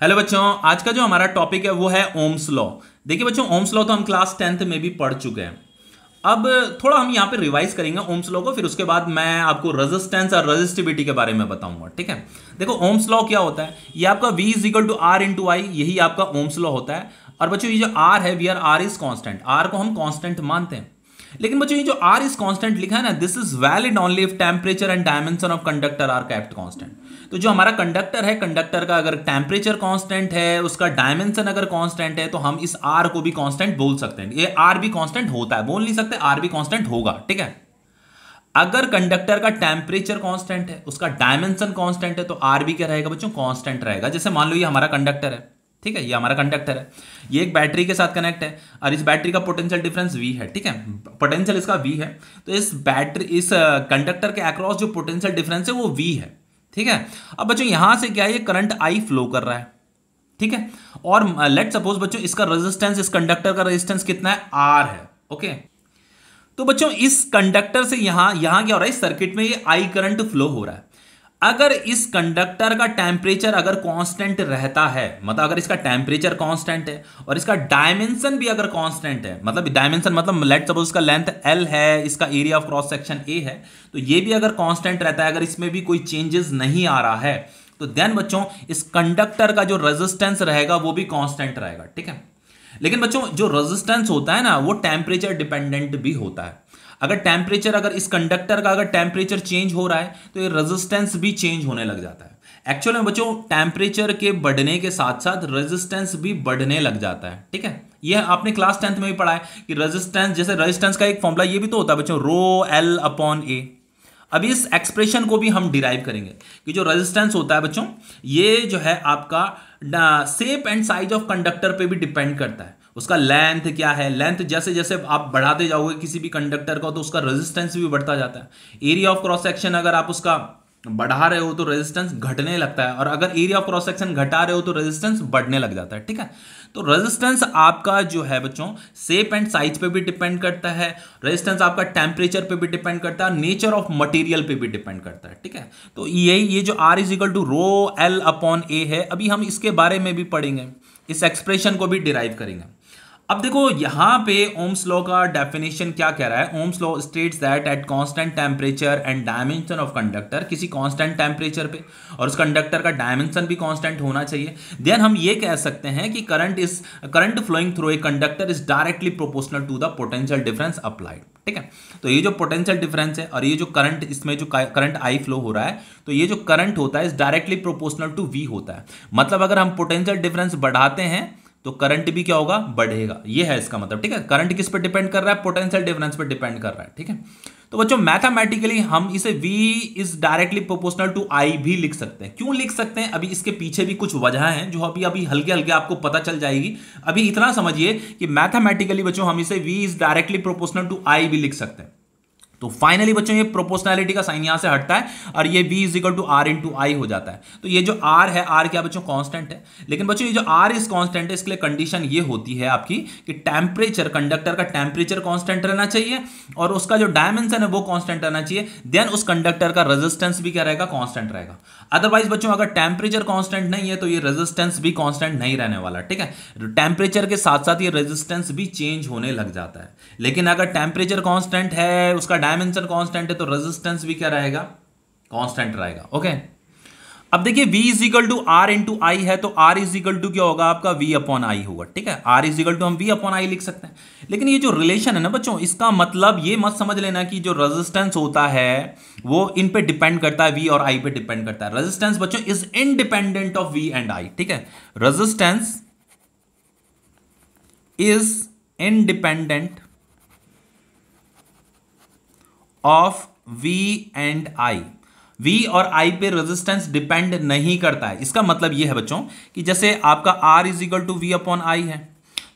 Hello बच्चों, आज का जो हमारा टॉपिक है वो है ओम्स लॉ। देखिए बच्चों, ओम्स लॉ तो हम क्लास 10th में भी पढ़ चुके हैं। अब थोड़ा हम यहाँ पे रिवाइज करेंगे ओम्स लॉ को, फिर उसके बाद मैं आपको रेजिस्टेंस और रेजिस्टिविटी के बारे में बताऊंगा। ठीक है, देखो ओम्स लॉ क्या होता है। ये आपका V is equal to R into I, यही आपका ओम्स लॉ होता है। और बच्चों ये जो आर है, V R R is constant, R को हम कॉन्स्टेंट मानते हैं। लेकिन बच्चों ये जो आर इज कांस्टेंट लिखा है ना, this is valid only if temperature and dimension of conductor are kept constant. तो जो हमारा कंडक्टर है, कंडक्टर का अगर टेम्परेचर कांस्टेंट है, उसका डायमेंशन अगर कांस्टेंट है, तो हम इस आर को भी कांस्टेंट बोल सकते हैं। ये आर भी कांस्टेंट होता है, बोल नहीं सकते आर भी कांस्टेंट होगा। ठीक है, अगर कंडक्टर का टेम्परेचर कांस्टेंट है, उसका डायमेंशन कांस्टेंट है, तो आर भी क्या रहेगा बच्चों, कांस्टेंट रहेगा। जैसे मान लो ये हमारा कंडक्टर है, ठीक है, ये हमारा कंडक्टर है, ये एक बैटरी के साथ कनेक्ट है और इस बैटरी का पोटेंशियल डिफरेंस V है। ठीक है, पोटेंशियल इसका V है, तो इस कंडक्टर के अक्रॉस जो पोटेंशियल डिफरेंस है वो V है। ठीक है, अब बच्चों यहां से क्या है, ये करंट I फ्लो कर रहा है। ठीक है, और लेट सपोज बच्चों इसका रेजिस्टेंस, इस कंडक्टर का रेजिस्टेंस कितना है, R है। ओके, तो बच्चों इस कंडक्टर से यहां यहां क्या हो रहा है, इस सर्किट में ये I करंट फ्लो हो रहा है। अगर इस कंडक्टर का टेम्परेचर अगर कांस्टेंट रहता है, मतलब अगर इसका टेम्परेचर कांस्टेंट है और इसका डायमेंशन भी अगर कांस्टेंट है, मतलब डायमेंशन मतलब लेट सपोज इसका लेंथ L है, इसका area of cross section A है, तो ये भी अगर कांस्टेंट रहता है, अगर इसमें भी कोई चेंजेस नहीं आ रहा है, तो देन बच्चों इस कंडक्टर का जो रेजिस्टेंस रहेगा वो भी कांस्टेंट रहेगा। ठीक है, लेकिन बच्चों जो रेजिस्टेंस होता है ना, वो टेम्परेचर डिपेंडेंट भी होता है। अगर इस कंडक्टर का अगर टेम्परेचर चेंज हो रहा है, तो ये रेजिस्टेंस भी चेंज होने लग जाता है। एक्चुअली में बच्चों टेम्परेचर के बढ़ने के साथ साथ रेजिस्टेंस भी बढ़ने लग जाता है। ठीक है, ये आपने क्लास 10th में भी पढ़ा है कि रेजिस्टेंस, जैसे रेजिस्टेंस का एक फॉर्मूला ये भी तो होता है बच्चों, रो एल अपॉन ए। अभी इस एक्सप्रेशन को भी हम डिराइव करेंगे कि जो रेजिस्टेंस होता है बच्चों, ये जो है आपका shape and size of conductor पे भी डिपेंड करता है। उसका लेंथ क्या है, लेंथ जैसे जैसे आप बढ़ाते जाओगे किसी भी कंडक्टर का, तो उसका रेजिस्टेंस भी बढ़ता जाता है। एरिया ऑफ क्रॉस सेक्शन अगर आप उसका बढ़ा रहे हो तो रेजिस्टेंस घटने लगता है, और अगर एरिया ऑफ क्रॉस सेक्शन घटा रहे हो तो रेजिस्टेंस बढ़ने लग जाता है। ठीक है, तो रेजिस्टेंस आपका जो है बच्चों शेप एंड साइज पे भी डिपेंड करता है, रेजिस्टेंस आपका टेम्परेचर पे भी डिपेंड करता है, नेचर ऑफ मटेरियल पे भी डिपेंड करता है। ठीक है, तो ये जो R is equal to rho L upon A है, अभी हम इसके बारे में भी पढ़ेंगे, इस एक्सप्रेशन को भी डिराइव करेंगे। अब देखो यहां पे ओम्स लॉ का डेफिनेशन क्या कह रहा है। Ohm's law states that at constant temperature and dimension of conductor, किसी कांस्टेंट टेम्परेचर पे और उस कंडक्टर का डायमेंशन भी कांस्टेंट होना चाहिए, देन हम ये कह सकते हैं कि current flowing through a conductor is directly proportional to the potential difference applied. ठीक है, तो ये जो पोटेंशियल डिफरेंस है और ये जो करंट, इसमें जो करंट आई फ्लो हो रहा है, तो ये जो करंट होता है is directly proportional to V होता है। मतलब अगर हम पोटेंशियल डिफरेंस बढ़ाते हैं तो करंट भी क्या होगा, बढ़ेगा। ये है इसका मतलब। ठीक है, करंट किस पे डिपेंड कर रहा है, पोटेंशियल डिफरेंस पे डिपेंड कर रहा है। ठीक है, तो बच्चों मैथमेटिकली हम इसे V is directly proportional to I भी लिख सकते हैं। क्यों लिख सकते हैं, अभी इसके पीछे भी कुछ वजह हैं जो अभी अभी हल्के हल्के आपको पता चल जाएगी। अभी इतना समझिए कि मैथमेटिकली बच्चों हम इसे V is directly proportional to I भी लिख सकते हैं। तो फाइनली बच्चों ये प्रोपोर्शनैलिटी का साइन यहां से हटता है और ये V is equal to R into I हो जाता है। तो ये जो R है, R क्या बच्चों, कांस्टेंट है। लेकिन बच्चों ये जो R इज कांस्टेंट है, इसके लिए कंडीशन ये होती है आपकी कि टेम्परेचर, कंडक्टर का टेम्परेचर कांस्टेंट रहना चाहिए और उसका जो डायमेंशन है वो कांस्टेंट रहना चाहिए। देन उस कंडक्टर का रेजिस्टेंस भी क्या रहेगा, कांस्टेंट रहेगा। अदरवाइज बच्चों अगर टेम्परेचर कांस्टेंट नहीं है तो ये रेजिस्टेंस भी कांस्टेंट नहीं रहने वाला। ठीक है, टेम्परेचर के साथ साथ ये रेजिस्टेंस भी चेंज होने लग जाता है। लेकिन अगर टेम्परेचर कांस्टेंट है, उसका डायमेंशन कांस्टेंट है, तो रेजिस्टेंस भी क्या रहेगा, कांस्टेंट रहेगा। ओके, अब देखिए V is equal to R into I है, तो R इज इक्वल टू क्या होगा आपका, V अपॉन आई होगा। ठीक है, R इज इक्वल टू हम V अपॉन आई लिख सकते हैं। लेकिन ये जो रिलेशन है ना बच्चों, इसका मतलब ये मत समझ लेना कि जो रेजिस्टेंस होता है वो इन पे डिपेंड करता है, V और I पे डिपेंड करता है। रेजिस्टेंस बच्चों is independent of V and I। ठीक है, resistance is independent of V and I। V और I पे रेजिस्टेंस डिपेंड नहीं करता है। इसका मतलब यह है बच्चों कि जैसे आपका R is equal to V upon I है,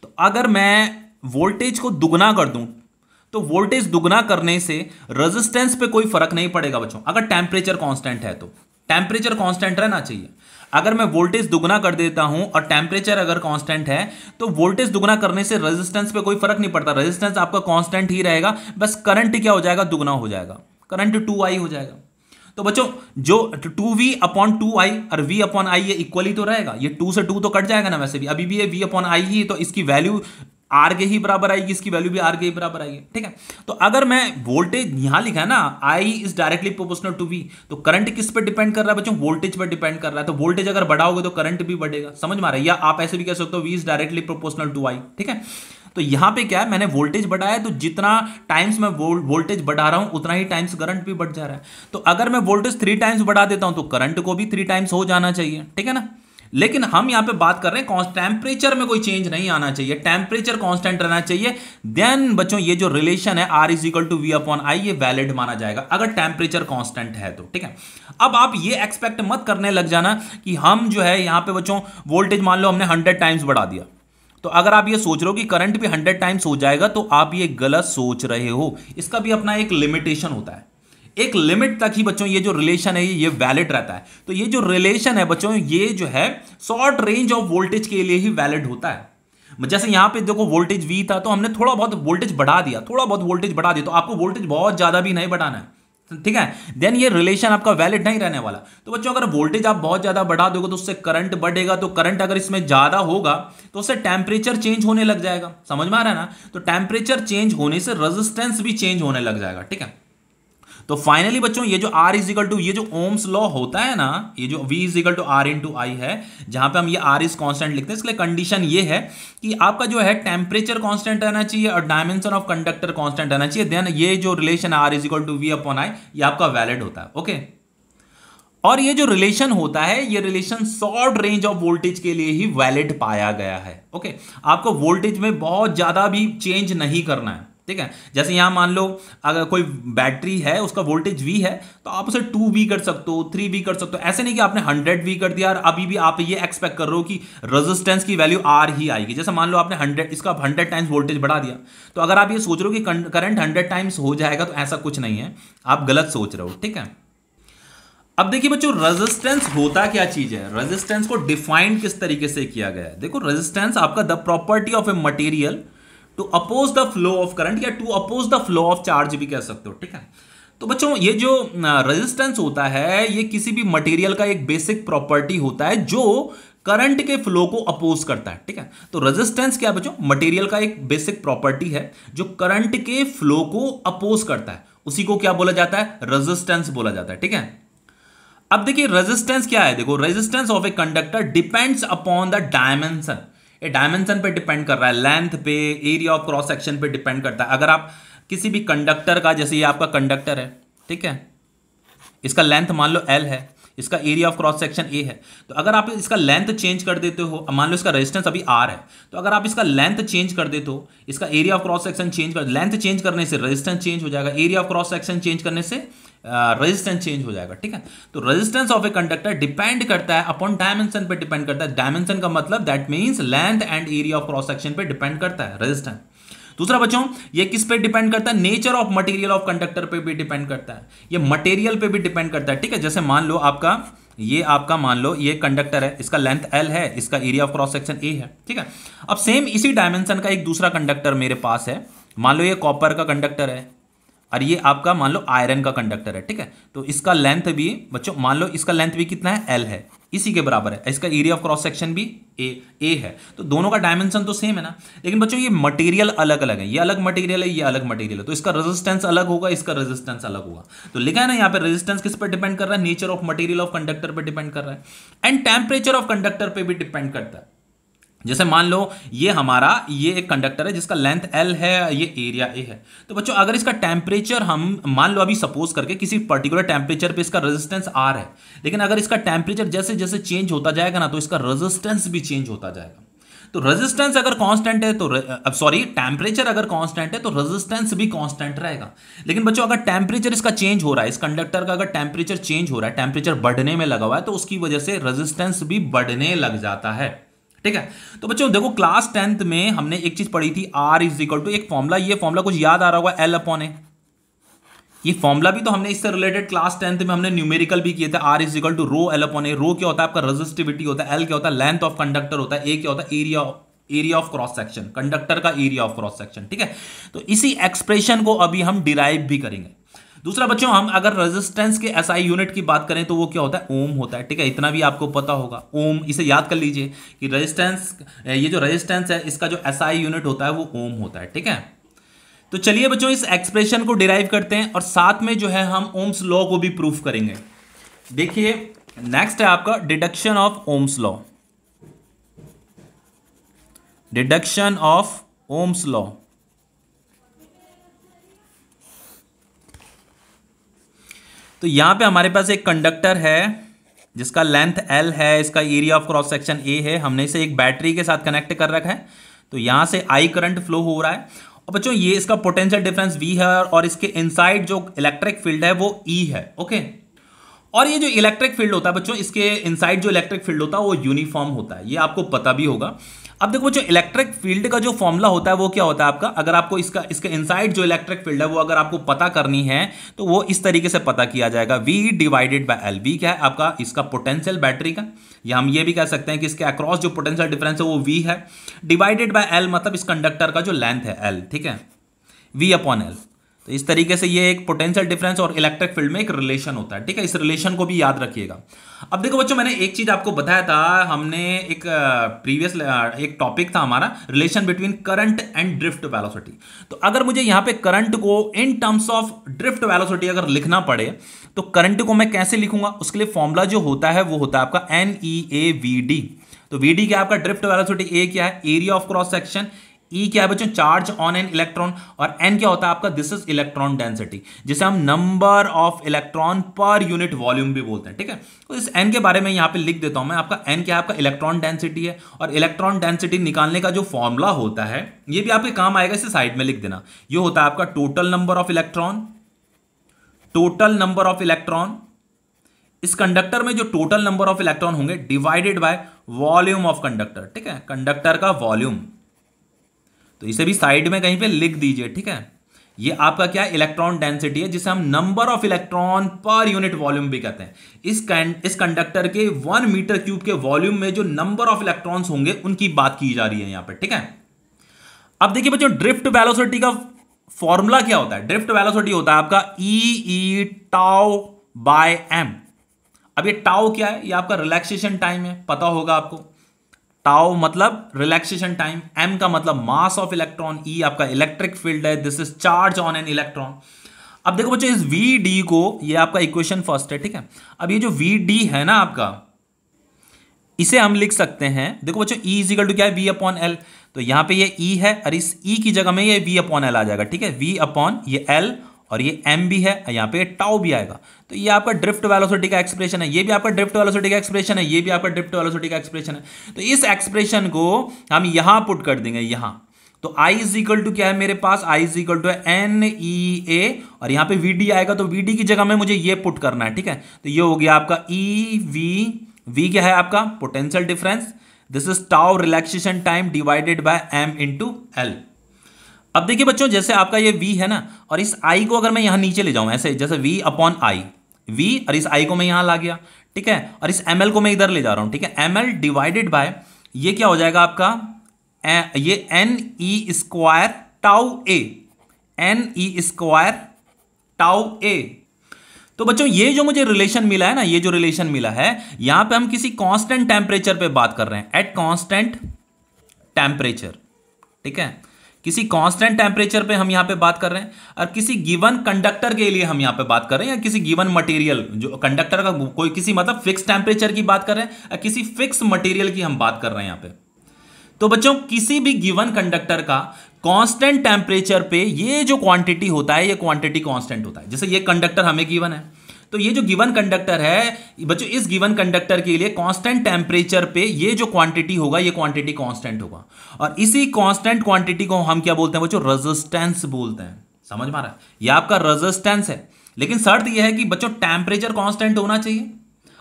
तो अगर मैं वोल्टेज को दुगना कर दूं तो वोल्टेज दुगना करने से रेजिस्टेंस पे कोई फर्क नहीं पड़ेगा बच्चों, अगर टेम्परेचर कांस्टेंट है तो। टेम्परेचर कांस्टेंट रहना चाहिए। अगर मैं वोल्टेज दुगना कर देता हूं और टेम्परेचर अगर कांस्टेंट है, तो वोल्टेज दुगना करने से रेजिस्टेंस पे कोई फर्क नहीं पड़ता, रेजिस्टेंस आपका कांस्टेंट ही रहेगा, बस करंट क्या हो जाएगा, दुगना हो जाएगा, करंट 2I हो जाएगा। तो बच्चों जो 2v/2i और v/i ये इक्वली तो रहेगा, ये 2 से 2 तो कट जाएगा ना, वैसे भी अभी भी ये v/i ही, तो इसकी वैल्यू आर के ही बराबर आएगी, इसकी वैल्यू भी आर के ही बराबर आएगी, ठीक है। तो अगर मैं वोल्टेज यहां लिखा है ना I is directly proportional to V, तो करंट किस पे डिपेंड कर रहा है बच्चों, वोल्टेज पर डिपेंड कर रहा है। तो वोल्टेज अगर बढ़ाओगे तो करंट भी बढ़ेगा, समझ में आ रहा है। या आप ऐसे भी कह सकते हो V is directly proportional to I, ठीक है। तो यहां पे क्या है, मैंने वोल्टेज बढ़ाया, तो जितना टाइम्स मैं वोल्टेज बढ़ा रहा हूं उतना ही टाइम्स करंट भी बढ़ जा रहा है। तो अगर मैं वोल्टेज 3 टाइम्स बढ़ा देता हूं तो करंट को भी 3 टाइम्स हो जाना चाहिए, ठीक है ना। लेकिन हम यहां पे बात कर रहे हैं टेम्परेचर में कोई चेंज नहीं आना चाहिए, टेम्परेचर कांस्टेंट रहना चाहिए। देन बच्चों ये जो रिलेशन है R is equal to v/i ये वैलिड माना जाएगा अगर टेम्परेचर कांस्टेंट है तो, ठीक है। अब आप ये एक्सपेक्ट मत करने लग जाना कि हम जो है यहां पे बच्चों वोल्टेज मान लो हमने 100 टाइम्स बढ़ा दिया, तो अगर आप ये सोच रहे हो कि करंट भी 100 टाइम्स हो जाएगा तो आप ये गलत सोच रहे हो। इसका भी अपना एक लिमिटेशन होता है, एक लिमिट तक ही बच्चों ये जो रिलेशन है ये वैलिड रहता है। तो ये जो रिलेशन है बच्चों ये जो है शॉर्ट रेंज ऑफ वोल्टेज के लिए ही वैलिड होता है। जैसे यहां पे देखो वोल्टेज V था, तो हमने थोड़ा बहुत वोल्टेज बढ़ा दिया, थोड़ा बहुत वोल्टेज बढ़ा दिया, तो आपको वोल्टेज बहुत ज्यादा भी नहीं बढ़ाना है, ठीक है। देन ये रिलेशन आपका वैलिड नहीं रहने वाला। तो बच्चों अगर वोल्टेज आप बहुत ज्यादा बढ़ा दोगे तो उससे करंट बढ़ेगा, तो करंट अगर इसमें ज्यादा होगा तो उससे टेम्परेचर चेंज होने लग जाएगा, समझ में आ रहा है ना। तो टेम्परेचर चेंज होने से रेजिस्टेंस भी चेंज होने लग जाएगा, ठीक है। तो फाइनली बच्चों ये जो R इज इक्वल टू ये जो ओम्स लॉ होता है ना, ये जो V is equal to R into I है, जहां पे हम ये R इज कांस्टेंट लिखते हैं, इसके लिए कंडीशन ये है कि आपका जो है टेम्परेचर कांस्टेंट रहना चाहिए और डायमेंशन ऑफ कंडक्टर कांस्टेंट रहना चाहिए। देन ये जो relation R is equal to v/i ये आपका वैलिड होता है, ओके। और ये जो रिलेशन होता है ये relation short range of voltage के लिए ही वैलिड पाया गया है, ओके। आपको वोल्टेज में बहुत ज्यादा भी चेंज नहीं करना है, ठीक है। जैसे यहां मान लो अगर कोई बैटरी है उसका वोल्टेज V है तो आप उसे 2V कर सकते हो, 3V कर सकते हो। ऐसे नहीं कि आपने 100V कर दिया और अभी भी आप ये एक्सपेक्ट कर रहे हो कि रेजिस्टेंस की वैल्यू R ही आएगी। जैसे मान लो आपने 100 टाइम्स वोल्टेज बढ़ा दिया, तो अगर आप ये सोच रहे हो कि करंट 100 टाइम्स हो जाएगा, तो ऐसा कुछ नहीं है, आप गलत सोच रहे हो, ठीक है। अब देखिए बच्चों रेजिस्टेंस होता क्या चीज है, रेजिस्टेंस को डिफाइन किस तरीके से किया गया है। देखो रेजिस्टेंस आपका the property of a material to oppose the flow of current या to oppose the flow of charge भी कह सकते हो, ठीक है। तो बच्चों ये जो रेजिस्टेंस होता है ये किसी भी मटेरियल का एक बेसिक प्रॉपर्टी होता है जो करंट के फ्लो को अपोज करता है, ठीक है। तो रेजिस्टेंस क्या है बच्चों, मटेरियल का एक बेसिक प्रॉपर्टी है जो करंट के फ्लो को अपोज करता है, उसी को क्या बोला जाता है, रेजिस्टेंस बोला जाता है, ठीक है। अब देखिए रेजिस्टेंस क्या है, देखो resistance of a conductor depends upon the dimension, ये डायमेंशन पे डिपेंड कर रहा है, लेंथ पे, एरिया ऑफ क्रॉस सेक्शन पे डिपेंड करता है। अगर आप किसी भी कंडक्टर का, जैसे ये आपका कंडक्टर है, ठीक है, इसका लेंथ मान लो L है, इसका area of cross section A है, तो अगर आप इसका लेंथ चेंज कर देते हो, मान लो इसका रेजिस्टेंस अभी R है, तो अगर आप इसका लेंथ चेंज कर देते हो, इसका area of cross section change कर, लेंथ चेंज करने से रेजिस्टेंस चेंज हो जाएगा, area of cross section change करने से रेजिस्टेंस चेंज हो जाएगा, ठीक है। तो resistance of a conductor depend करता है अपॉन डायमेंशन पे डिपेंड करता है। डायमेंशन का मतलब that means length and area of cross section पे डिपेंड करता है रेजिस्टेंस। दूसरा बच्चों ये किस पे डिपेंड करता है, nature of material of conductor पे भी डिपेंड करता है, ये मटेरियल पे भी डिपेंड करता है, ठीक है। जैसे मान लो आपका मान लो ये कंडक्टर है, इसका लेंथ L है, इसका area of cross section A है, ठीक है। अब सेम इसी डायमेंशन का एक दूसरा कंडक्टर मेरे पास है, मान लो ये कॉपर का कंडक्टर है और ये आपका मान लो आयरन का कंडक्टर है, ठीक है। तो इसका लेंथ भी बच्चों मान लो इसका लेंथ भी कितना है, L है, इसी के बराबर है, इसका एरिया ऑफ क्रॉस सेक्शन भी A है। तो दोनों का डायमेंशन तो सेम है ना, लेकिन बच्चों ये मटेरियल अलग अलग है, ये अलग मटेरियल है, ये अलग मटेरियल है, तो इसका रेजिस्टेंस अलग होगा, इसका रेजिस्टेंस अलग होगा। तो लिखा है ना यहाँ पे रेजिस्टेंस किस पर डिपेंड कर रहा है, nature of material of conductor पर डिपेंड कर रहा है, एंड टेम्परेचर ऑफ कंडक्टर पर भी डिपेंड करता है। जैसे मान लो ये एक कंडक्टर है जिसका लेंथ L है, ये एरिया A है, तो बच्चों अगर इसका टेम्परेचर हम मान लो अभी सपोज करके किसी पर्टिकुलर टेम्परेचर पे इसका रेजिस्टेंस R है, लेकिन अगर इसका टेम्परेचर जैसे जैसे चेंज होता जाएगा ना तो इसका रेजिस्टेंस भी चेंज होता जाएगा। तो रेजिस्टेंस अगर कांस्टेंट है तो टेम्परेचर अगर कांस्टेंट है तो रेजिस्टेंस भी कांस्टेंट रहेगा। लेकिन बच्चों अगर टेम्परेचर इसका चेंज हो रहा है, इस कंडक्टर का अगर टेम्परेचर चेंज हो रहा है, टेम्परेचर बढ़ने में लगा हुआ है, तो उसकी वजह से रेजिस्टेंस भी बढ़ने लग जाता है, ठीक है। तो बच्चों देखो क्लास 10th में हमने एक चीज पढ़ी थी, R इज इक्वल टू एक फॉर्मूला, ये फॉर्मूला कुछ याद आ रहा होगा, L/A। ये फॉर्मूला भी तो हमने इससे रिलेटेड क्लास 10th में हमने न्यूमेरिकल भी किए थे, R is equal to rho L/A। Rho क्या होता है आपका रेजिस्टिविटी होता है, L क्या होता है लेंथ ऑफ कंडक्टर होता है, A क्या होता है area of cross section, conductor का एरिया ऑफ क्रॉस सेक्शन, ठीक है। तो इसी एक्सप्रेशन को अभी हम डिराइव भी करेंगे। दूसरा बच्चों, हम अगर रेजिस्टेंस के एसआई यूनिट की बात करें तो वो क्या होता है, ओम होता है। ठीक है, इतना भी आपको पता होगा, ओम, इसे याद कर लीजिए कि रेजिस्टेंस, ये जो रेजिस्टेंस है इसका जो एसआई यूनिट होता है वो ओम होता है। ठीक है, तो चलिए बच्चों इस एक्सप्रेशन को डिराइव करते हैं और साथ में जो है हम ओम्स लॉ को भी प्रूफ करेंगे। देखिए नेक्स्ट है आपका deduction of Ohm's law. Deduction of Ohm's law. तो यहां पे हमारे पास एक कंडक्टर है जिसका लेंथ L है, इसका area of cross section A है, हमने इसे एक बैटरी के साथ कनेक्ट कर रखा है। तो यहां से I करंट फ्लो हो रहा है और बच्चों ये इसका पोटेंशियल डिफरेंस V है और इसके इनसाइड जो इलेक्ट्रिक फील्ड है वो E है। ओके, और ये जो इलेक्ट्रिक फील्ड होता है बच्चों, इसके इनसाइड जो इलेक्ट्रिक फील्ड होता है वो यूनिफॉर्म होता है, ये आपको पता भी होगा। अब देखो बच्चों, इलेक्ट्रिक फील्ड का जो फॉर्मूला होता है वो क्या होता है आपका, अगर आपको इसके इनसाइड जो इलेक्ट्रिक फील्ड है वो अगर आपको पता करनी है तो वो इस तरीके से पता किया जाएगा, V divided by L। V क्या है आपका, इसका पोटेंशियल बैटरी का, या हम ये भी कह सकते हैं कि इसके अक्रॉस जो पोटेंशियल डिफरेंस है वो V है, डिवाइडेड बाय L मतलब इस कंडक्टर का जो लेंथ है L। ठीक है, V अपॉन L। तो इस तरीके से ये एक पोटेंशियल डिफरेंस और इलेक्ट्रिक फील्ड में एक रिलेशन होता है। ठीक है, इस रिलेशन को भी याद रखिएगा। अब देखो बच्चों, मैंने एक चीज आपको बताया था, हमने एक प्रीवियस एक टॉपिक था हमारा, relation between current and drift velocity. तो अगर मुझे यहां पे करंट को in terms of drift velocity अगर लिखना पड़े तो करंट को मैं कैसे लिखूंगा, उसके लिए फॉर्मूला जो होता है वो होता है आपका NEAVD। तो VD क्या है आपका ड्रिफ्ट वेलोसिटी, A क्या है area of cross section, E क्या है बच्चों चार्ज ऑन एन इलेक्ट्रॉन, और N क्या होता है आपका, दिस इज इलेक्ट्रॉन डेंसिटी, जिसे हम number of electron per unit volume भी बोलते हैं। ठीक है, तो इस N के बारे में यहां पे लिख देता हूं मैं, आपका N क्या है आपका इलेक्ट्रॉन डेंसिटी है, और इलेक्ट्रॉन डेंसिटी निकालने का जो फॉर्मूला होता है ये भी आपके काम आएगा, इसे साइड में लिख देना। ये होता है आपका total number of electron, total number of electron, इस कंडक्टर में जो टोटल नंबर ऑफ इलेक्ट्रॉन होंगे divided by volume of conductor. ठीक है, कंडक्टर का वॉल्यूम, तो इसे भी साइड में कहीं पे लिख दीजिए। ठीक है, ये आपका क्या है, इलेक्ट्रॉन डेंसिटी है, जिसे हम number of electron per unit volume भी कहते हैं। इस कंडक्टर के 1 मीटर क्यूब के वॉल्यूम में जो नंबर ऑफ इलेक्ट्रॉन्स होंगे उनकी बात की जा रही है यहां पे। ठीक है, अब देखिए बच्चों, ड्रिफ्ट वेलोसिटी का फॉर्मूला क्या होता है, ड्रिफ्ट वेलोसिटी होता है आपका E टाउ बाय M। अब ये टाउ क्या है, ये आपका रिलैक्सेशन टाइम है, पता होगा आपको। टाउ मतलब रिलैक्सेशन टाइम, M का मतलब मास ऑफ इलेक्ट्रॉन, E आपका इलेक्ट्रिक फील्ड है, this is charge on an electron. अब देखो बच्चों, इस VD को, ये आपका इक्वेशन फर्स्ट है। ठीक है, अब ये जो VD है ना आपका, इसे हम लिख सकते हैं, देखो बच्चों E इजिकल टू क्या है, V अपॉन L। तो यहां पे ये E है और इस E की जगह में ये V अपॉन L आ जाएगा। ठीक है, V अपॉन ये L और ये M भी है, यहां पे टाउ भी आएगा। तो ये आपका ड्रिफ्ट वेलोसिटी का एक्सप्रेशन है, ये भी आपका ड्रिफ्ट वेलोसिटी का एक्सप्रेशन है, ये भी आपका ड्रिफ्ट वेलोसिटी का एक्सप्रेशन है। तो इस एक्सप्रेशन को हम यहां पुट कर देंगे यहां। तो I इज इक्वल टू क्या है मेरे पास, I is equal to NEA और यहां पे VD आएगा, तो VD की जगह में मुझे ये पुट करना है। ठीक है, तो ये हो गया आपका V क्या है आपका potential difference, this is tau relaxation time divided by M into L। अब देखिए बच्चों, जैसे आपका ये V है ना, और इस I को अगर मैं यहां नीचे ले जाऊं ऐसे, जैसे V अपॉन I, V और इस I को मैं यहां ला गया। ठीक है, और इस ML को मैं इधर ले जा रहा हूं। ठीक है, ML डिवाइडेड बाय ये क्या हो जाएगा आपका, ये NE square tau A, NE square tau A। तो बच्चों, ये जो मुझे रिलेशन मिला है ना, ये जो रिलेशन मिला है, यहां पे हम किसी कांस्टेंट टेम्परेचर पे बात कर रहे हैं, एट कांस्टेंट टेम्परेचर। ठीक है, किसी कांस्टेंट टेम्परेचर पे हम यहां पे बात कर रहे हैं, और किसी गिवन कंडक्टर के लिए हम यहां पे बात कर रहे हैं, या किसी गिवन मटेरियल जो कंडक्टर का कोई किसी मतलब फिक्स टेम्परेचर की बात कर रहे हैं, या किसी फिक्स मटेरियल की हम बात कर रहे हैं यहां पे। तो बच्चों, किसी भी गिवन कंडक्टर का कांस्टेंट टेम्परेचर पे ये जो क्वांटिटी होता है, ये क्वांटिटी कांस्टेंट होता है। जैसे ये कंडक्टर हमें गिवन है, तो ये जो गिवन कंडक्टर है बच्चों, इस गिवन कंडक्टर के लिए कांस्टेंट टेम्परेचर पे ये जो क्वांटिटी होगा, ये क्वांटिटी कांस्टेंट होगा, और इसी कांस्टेंट क्वांटिटी को हम क्या बोलते हैं बच्चों, रेजिस्टेंस बोलते हैं। समझ में आ रहा है, ये आपका रेजिस्टेंस है। लेकिन शर्त यह है कि बच्चों टेम्परेचर कांस्टेंट होना चाहिए,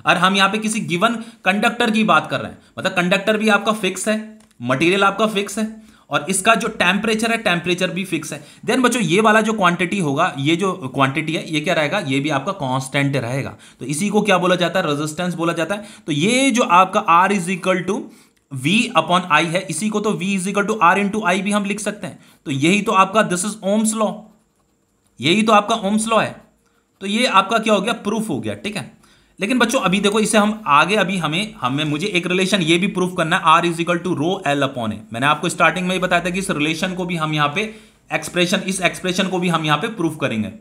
और हम यहां पे किसी गिवन कंडक्टर की बात कर रहे हैं, मतलब कंडक्टर भी आपका फिक्स है, मटेरियल आपका फिक्स है, और इसका जो टेम्परेचर है, टेम्परेचर भी फिक्स है। देन बच्चों, ये वाला जो क्वांटिटी होगा, ये जो क्वांटिटी है, ये क्या रहेगा, ये भी आपका कांस्टेंट रहेगा। तो इसी को क्या बोला जाता है, रेजिस्टेंस बोला जाता है। तो ये जो आपका R is equal to V upon I है, इसी को तो V is equal to R into I भी हम लिख सकते हैं। तो यही तो आपका दिस इज ओम्स लॉ, यही तो आपका ओम्स लॉ है। तो ये आपका क्या हो गया, प्रूफ हो गया, ठीक है। लेकिन बच्चों अभी देखो इसे हम आगे, अभी हमें मुझे एक रिलेशन ये भी प्रूफ करना है, R is equal to rho L upon A. मैंने आपको स्टार्टिंग में ही बताया था कि इस रिलेशन को भी हम यहाँ पे इस एक्सप्रेशन को भी हम यहाँ पे प्रूफ करेंगे।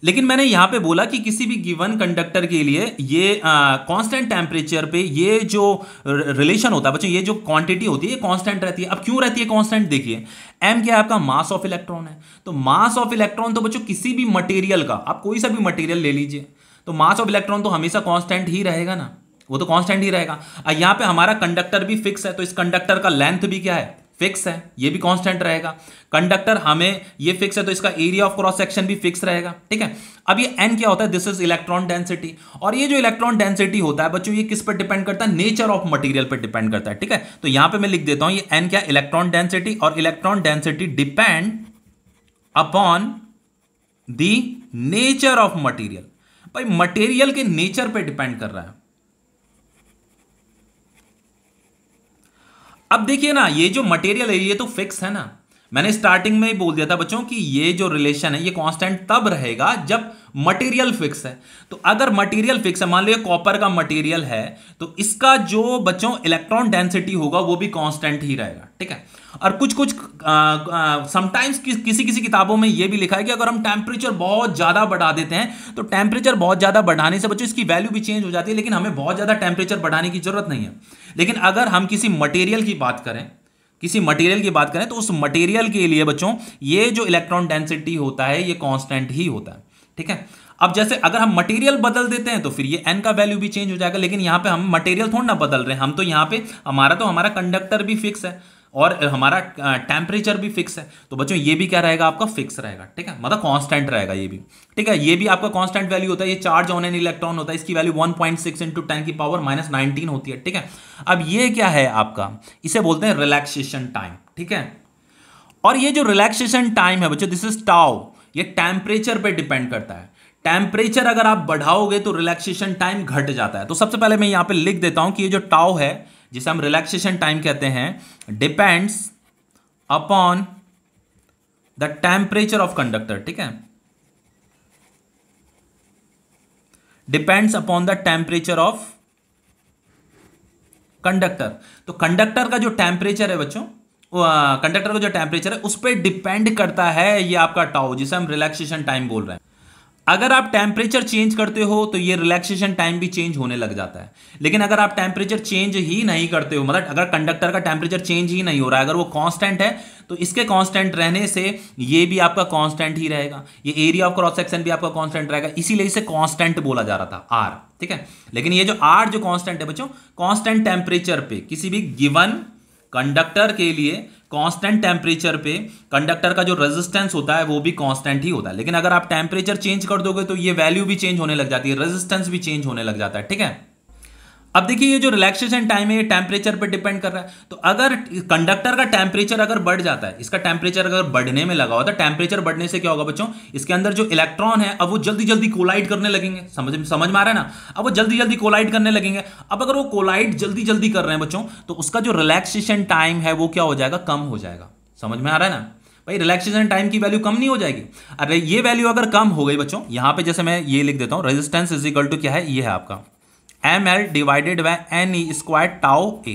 लेकिन मैंने यहां पे बोला कि किसी भी गिवन कंडक्टर के लिए ये कांस्टेंट टेम्परेचर पे ये जो रिलेशन होता है बच्चों, ये जो क्वांटिटी होती है ये कांस्टेंट रहती है। अब क्यों रहती है कांस्टेंट, देखिए m क्या है आपका, मास ऑफ इलेक्ट्रॉन है। तो मास ऑफ इलेक्ट्रॉन तो बच्चों किसी भी मटेरियल का, आप कोई सा भी मटेरियल ले लीजिए, तो मास ऑफ इलेक्ट्रॉन तो हमेशा कांस्टेंट ही रहेगा ना, वो तो कांस्टेंट ही रहेगा। यहां पे हमारा कंडक्टर भी फिक्स है, तो इस कंडक्टर का लेंथ भी क्या है, फिक्स है, ये भी कांस्टेंट रहेगा। कंडक्टर हमें ये फिक्स है तो इसका एरिया ऑफ क्रॉस सेक्शन भी फिक्स रहेगा, ठीक है। अब ये n क्या होता है, दिस इज इलेक्ट्रॉन डेंसिटी। और ये जो इलेक्ट्रॉन डेंसिटी होता है बच्चों, ये किस पर डिपेंड करता है, नेचर ऑफ मटेरियल पर डिपेंड करता है, ठीक है। तो यहां पे मैं लिख देता हूं ये n क्या, इलेक्ट्रॉन डेंसिटी, और electron density depend upon the nature of material. भाई मटेरियल के नेचर पे डिपेंड कर रहा है। अब देखिए ना, ये जो मटेरियल है ये तो फिक्स है ना, मैंने स्टार्टिंग में ही बोल दिया था बच्चों कि ये जो रिलेशन है ये कांस्टेंट तब रहेगा जब मटेरियल फिक्स है। तो अगर मटेरियल फिक्स है, मान लो ये कॉपर का मटेरियल है, तो इसका जो बच्चों इलेक्ट्रॉन डेंसिटी होगा वो भी कांस्टेंट ही रहेगा, ठीक है। और कुछ समटाइम्स किसी किसी किताबों में ये भी लिखा है कि अगर हम टेम्परेचर बहुत ज्यादा बढ़ा देते हैं, तो टेम्परेचर बहुत ज्यादा बढ़ाने से बच्चों इसकी वैल्यू भी चेंज हो जाती है, लेकिन हमें बहुत ज्यादा टेम्परेचर बढ़ाने की जरूरत नहीं है। लेकिन अगर हम किसी मटेरियल की बात करें, तो उस मटेरियल के लिए बच्चों ये जो इलेक्ट्रॉन डेंसिटी होता है ये कांस्टेंट ही होता है, ठीक है। अब जैसे अगर हम मटेरियल बदल देते हैं तो फिर ये n का वैल्यू भी चेंज हो जाएगा, लेकिन यहां पे हम मटेरियल थोड़ा ना बदल रहे हैं, हम तो यहां पे हमारा कंडक्टर भी फिक्स है और हमारा टेम्परेचर भी फिक्स है। तो बच्चों ये भी क्या रहेगा, आपका फिक्स रहेगा, ठीक है, मतलब कांस्टेंट रहेगा ये भी, ठीक है। ये भी आपका कांस्टेंट वैल्यू होता है। ये चार्ज ऑन एन इलेक्ट्रॉन होता है, इसकी वैल्यू 1.6 इंटू 10 की पावर -19 होती है, ठीक है। अब ये क्या है आपका, इसे बोलते हैं रिलैक्सेशन टाइम, ठीक है। और ये जो रिलैक्सेशन टाइम है बच्चों, दिस इज टाउ, ये टेम्परेचर पे डिपेंड करता है। टेम्परेचर अगर आप बढ़ाओगे तो रिलैक्सेशन टाइम घट जाता है। तो सबसे पहले मैं यहां पे लिख देता हूं कि ये जो टाउ है जिसे हम रिलैक्सेशन टाइम कहते हैं, depends upon the temperature of conductor, ठीक है, depends upon the temperature of conductor. तो कंडक्टर का जो टेम्परेचर है बच्चों, कंडक्टर का जो टेम्परेचर है उस पर डिपेंड करता है ये आपका टाउ, जिसे हम रिलैक्सेशन टाइम बोल रहे हैं। अगर आप टेम्परेचर चेंज करते हो तो ये रिलैक्सेशन टाइम भी चेंज होने लग जाता है। लेकिन अगर आप टेम्परेचर चेंज ही नहीं करते हो, मतलब अगर कंडक्टर का टेम्परेचर चेंज ही नहीं हो रहा है, अगर वो कांस्टेंट है, तो इसके कांस्टेंट रहने से ये भी आपका कांस्टेंट ही रहेगा, ये एरिया ऑफ क्रॉस सेक्शन भी आपका कांस्टेंट रहेगा, इसीलिए इसे कांस्टेंट बोला जा रहा था, आर, ठीक है। लेकिन ये जो आर जो कांस्टेंट है बच्चों, कांस्टेंट टेम्परेचर पे किसी भी गिवन कंडक्टर के लिए कांस्टेंट टेम्परेचर पे कंडक्टर का जो रेजिस्टेंस होता है वो भी कांस्टेंट ही होता है। लेकिन अगर आप टेम्परेचर चेंज कर दोगे तो ये वैल्यू भी चेंज होने लग जाती है, रेजिस्टेंस भी चेंज होने लग जाता है, ठीक है। अब देखिए ये जो रिलैक्सेशन टाइम है ये टेम्परेचर पे डिपेंड कर रहा है। तो अगर कंडक्टर का टेम्परेचर अगर बढ़ जाता है, इसका टेम्परेचर अगर बढ़ने में लगा होता है, टेम्परेचर बढ़ने से क्या होगा बच्चों, इसके अंदर जो इलेक्ट्रॉन है अब वो जल्दी जल्दी कोलाइड करने लगेंगे, समझ में आ रहा है ना, अब वो जल्दी जल्दी कोलाइड करने लगेंगे। अब अगर वो कोलाइड जल्दी जल्दी कर रहे हैं बच्चों, तो उसका जो रिलैक्सेशन टाइम है वो क्या हो जाएगा, कम हो जाएगा। समझ में आ रहा है ना भाई, रिलैक्सेशन टाइम की वैल्यू कम नहीं हो जाएगी। अरे ये वैल्यू अगर कम हो गई बच्चों, यहां पे जैसे मैं ये लिख देता हूं, रेजिस्टेंस इज इक्वल टू क्या है, ये है आपका ml divided by NE square tau A,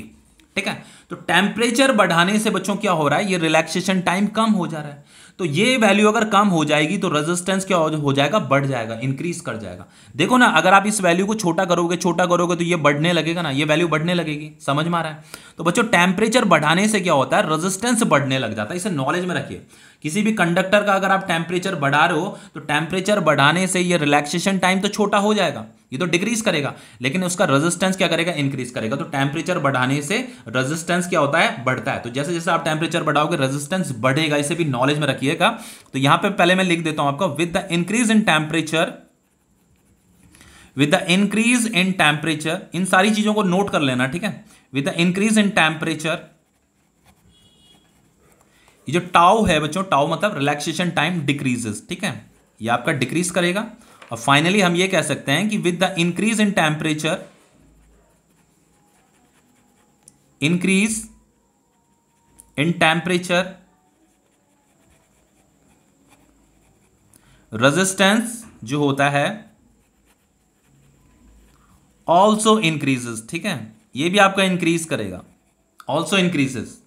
ठीक है। तो टेम्परेचर बढ़ाने से बच्चों क्या हो रहा है, ये रिलैक्सेशन टाइम कम हो जा रहा है। तो ये वैल्यू अगर कम हो जाएगी तो रेजिस्टेंस क्या हो जाएगा, बढ़ जाएगा, इंक्रीज कर जाएगा। देखो ना, अगर आप इस वैल्यू को छोटा करोगे तो ये बढ़ने लगेगा ना, ये वैल्यू बढ़ने लगेगी। समझ में आ रहा है। तो बच्चों टेम्परेचर बढ़ाने से क्या होता है, रेजिस्टेंस बढ़ने लग जाता है। इसे नॉलेज में रखिए। किसी भी कंडक्टर का अगर आप टेम्परेचर बढ़ा रहे हो तो टेम्परेचर बढ़ाने से ये रिलैक्सेशन टाइम तो छोटा हो जाएगा, ये तो डिक्रीज करेगा, लेकिन उसका रेजिस्टेंस क्या करेगा, इंक्रीज करेगा। तो टेम्परेचर बढ़ाने से रेजिस्टेंस क्या होता है, बढ़ता है। तो जैसे जैसे आप टेम्परेचर बढ़ाओगे रेजिस्टेंस बढ़ेगा, इसे भी नॉलेज में रखिएगा। तो यहां पे पहले मैं लिख देता हूं आपका, with the increase in temperature, इन सारी चीजों को नोट कर लेना, ठीक है। With the increase in temperature, ये जो टाउ है बच्चों, टाउ मतलब रिलैक्सेशन टाइम डिक्रीजेस, ठीक है, ये आपका डिक्रीज करेगा। और फाइनली हम ये कह सकते हैं कि with the increase in temperature, resistance जो होता है ऑल्सो इंक्रीजेस, ठीक है, ये भी आपका इंक्रीज करेगा, ऑल्सो इंक्रीजेस।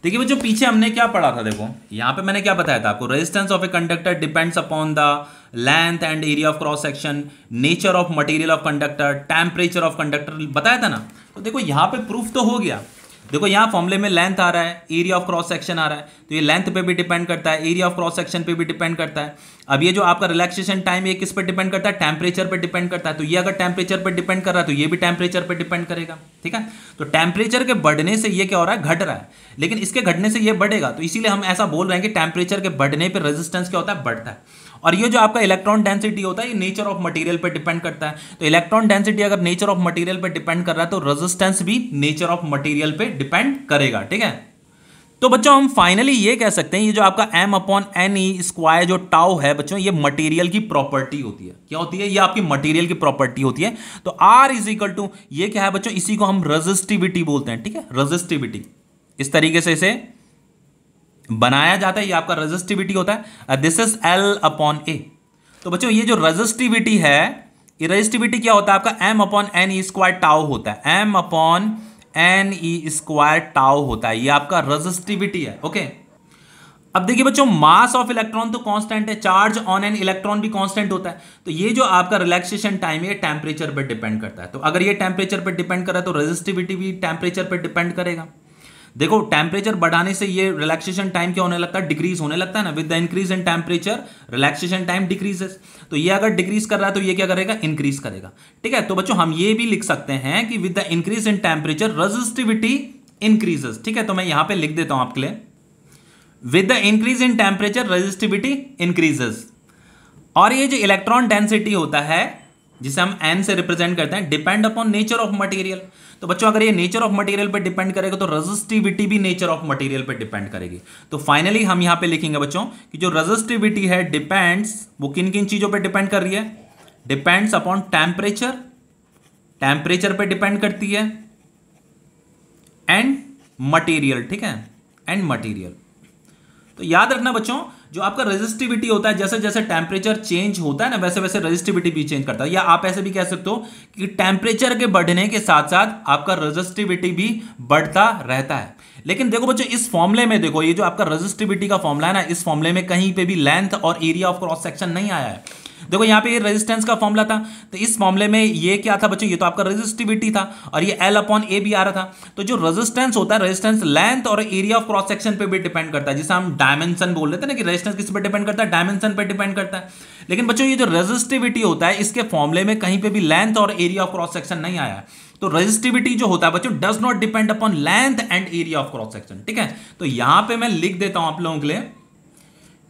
देखिए बच्चों पीछे हमने क्या पढ़ा था, देखो यहां पे मैंने क्या बताया था आपको, resistance of a conductor depends upon the length and area of cross section, nature of material of conductor, temperature of conductor, बताया था ना। तो देखो यहां पे प्रूफ तो हो गया। देखो यहाँ फॉर्मूले में लेंथ आ रहा है, एरिया ऑफ क्रॉस सेक्शन आ रहा है, तो ये लेंथ पे भी डिपेंड करता है, एरिया ऑफ क्रॉस सेक्शन पे भी डिपेंड करता है। अब ये जो आपका रिलैक्सेशन टाइम ये किस पे डिपेंड करता है, टेम्परेचर पे डिपेंड करता है। तो ये अगर टेम्परेचर पे डिपेंड कर रहा है तो ये भी टेम्परेचर पे डिपेंड करेगा, ठीक है। तो टेम्परेचर के बढ़ने से ये क्या हो रहा है, घट रहा है, लेकिन इसके घटने से ये बढ़ेगा। तो इसीलिए हम ऐसा बोल रहे हैं कि टेम्परेचर के बढ़ने पर रेजिस्टेंस क्या होता है, बढ़ता है। और ये जो आपका इलेक्ट्रॉन डेंसिटी होता है ये नेचर ऑफ मटेरियल पे डिपेंड करता है। तो इलेक्ट्रॉन डेंसिटी अगर नेचर ऑफ मटेरियल पे डिपेंड कर रहा है तो रेजिस्टेंस भी नेचर ऑफ मटेरियल पे डिपेंड करेगा, ठीक है। तो बच्चों हम फाइनली ये कह सकते हैं ये जो आपका m/ne स्क्वायर जो टाउ है बच्चों, ये मटेरियल की प्रॉपर्टी होती है। क्या होती है, ये आपकी मटेरियल की प्रॉपर्टी होती है। तो R इज टू ये क्या है बच्चों, इसी को हम रेजिस्टिविटी बोलते हैं, ठीक है, रेजिस्टिविटी। इस तरीके से इसे बनाया जाता है, ये आपका रेजिस्टिविटी होता है। This is L/A। तो बच्चों ये जो रेजिस्टिविटी है, ये रेजिस्टिविटी क्या होता है आपका, m/ne स्क्वायर टाउ होता है, m/ne स्क्वायर टाउ होता है, ये आपका रेजिस्टिविटी है, ओके। अब देखिए बच्चों मास ऑफ इलेक्ट्रॉन तो कांस्टेंट है, चार्ज ऑन एन इलेक्ट्रॉन भी कांस्टेंट होता है। तो ये जो आपका रिलैक्सेशन टाइम है टेम्परेचर पर डिपेंड करता है। तो अगर ये टेम्परेचर पर डिपेंड कर रहा है तो रेजिस्टिविटी भी टेम्परेचर पर डिपेंड करेगा। देखो टेम्परेचर बढ़ाने से ये रिलैक्सेशन टाइम क्या होने लगता है, डिक्रीज होने लगता है ना। With the increase in temperature relaxation time decreases. तो ये अगर डिक्रीज कर रहा है तो ये क्या करेगा, इंक्रीज करेगा, ठीक है। तो बच्चों हम ये भी लिख सकते हैं कि with the increase in temperature resistivity increases, ठीक है। तो मैं यहां पे लिख देता हूं आपके लिए, with the increase in temperature resistivity increases. और ये जो इलेक्ट्रॉन डेंसिटी होता है जिसे हम n से रिप्रेजेंट करते हैं, depend upon nature of material. तो बच्चों अगर ये नेचर ऑफ मटेरियल पे डिपेंड करेगा तो रेजिस्टिविटी भी नेचर ऑफ मटेरियल पे डिपेंड करेगी। तो फाइनली हम यहां पे लिखेंगे बच्चों कि जो रेजिस्टिविटी है डिपेंड्स, वो किन किन चीजों पे डिपेंड कर रही है, डिपेंड्स अपॉन टेम्परेचर, टेम्परेचर पे डिपेंड करती है, एंड मटेरियल, ठीक है, एंड मटेरियल। तो याद रखना बच्चों जो आपका रेजिस्टिविटी होता है, जैसे जैसे टेम्परेचर चेंज होता है ना वैसे वैसे रेजिस्टिविटी भी चेंज करता है। या आप ऐसे भी कह सकते हो कि टेम्परेचर के बढ़ने के साथ साथ आपका रेजिस्टिविटी भी बढ़ता रहता है। लेकिन देखो बच्चों इस फॉर्मूले में देखो, ये जो आपका रेजिस्टिविटी का फॉर्मूला है ना, इस फॉर्मूले में कहीं पे भी लेंथ और एरिया ऑफ क्रॉस सेक्शन नहीं आया है। देखो यहाँ पे ये रेजिस्टेंस का फॉर्मूला था, तो इस मामले में ये क्या था बच्चों, ये तो आपका रेजिस्टिविटी था और ये L/A भी आ रहा था। तो जो रेजिस्टेंस होता है, रेजिस्टेंस लेंथ और एरिया ऑफ क्रॉस सेक्शन पे भी डिपेंड करता है, जिसे हम डायमेंशन बोल रहे थे ना कि रेजिस्टेंस किस पे डिपेंड करता है, डायमेंशन पे डिपेंड करता है। लेकिन बच्चों ये जो रेजिस्टिविटी होता है इसके फॉर्मूले में कहीं पे भी लेंथ और एरिया ऑफ क्रॉस सेक्शन नहीं आया है। तो रेजिस्टिविटी जो होता है बच्चों does not depend upon length and area of cross section, ठीक है। तो यहां पे मैं लिख देता हूं आप लोगों के लिए,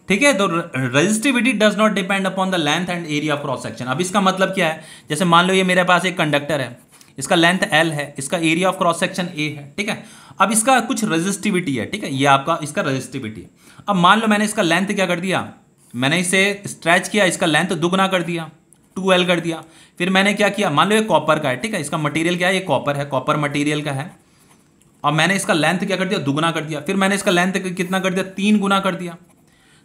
ठीक है। तो resistivity does not depend upon the length and area of cross section. अब इसका मतलब क्या है, जैसे मान लो ये मेरे पास एक कंडक्टर है, इसका लेंथ L है, इसका area of cross section A है, ठीक है। अब इसका कुछ रेजिस्टिविटी है, ठीक है, ये आपका इसका रेजिस्टिविटी है। अब मान लो मैंने इसका लेंथ क्या कर दिया, मैंने इसे स्ट्रेच किया, इसका लेंथ दुगना कर दिया, 2L कर दिया। फिर मैंने क्या किया, मान लो ये कॉपर का है, ठीक है, इसका मटेरियल क्या है, ये कॉपर है, कॉपर मटेरियल का है। और मैंने इसका लेंथ क्या कर दिया, दुगना कर दिया। फिर मैंने इसका लेंथ कितना कर दिया, 3 गुना कर दिया।